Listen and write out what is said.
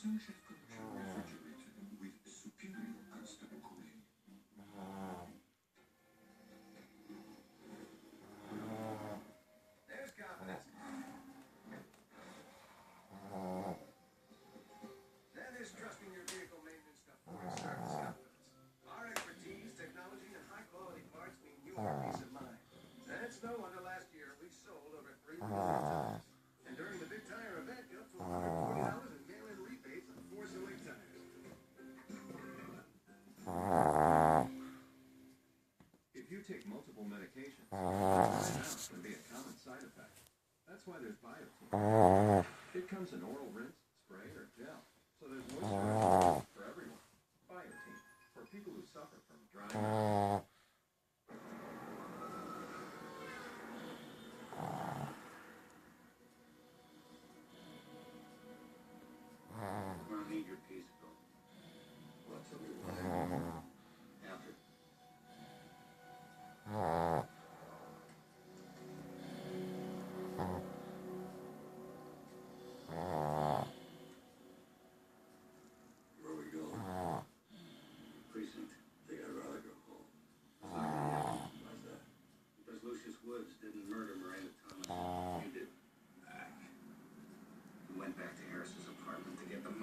There's confidence. That is trusting your vehicle maintenance to Ford Service Confidence. Our expertise, technology, and high-quality parts mean you have peace of mind. That's no wonder last year we sold over 3 million tires. And during the big tire event, get up to $140 in mail-in rebates on Force Away tires. If you take multiple medications, timeout can be a common side effect. That's why there's Biotin. It comes in oral rinse, spray, or gel. So there's moisturizer for everyone. Biotin, for people who suffer from dry mouth. We're gonna need your piece of gold. Well, tell me what. After. Where we going? Precinct. Think I'd rather go home. Why's that? Because Lucius Woods didn't murder Miranda Thomas. You did. Back. We went back to Harris's apartment to get the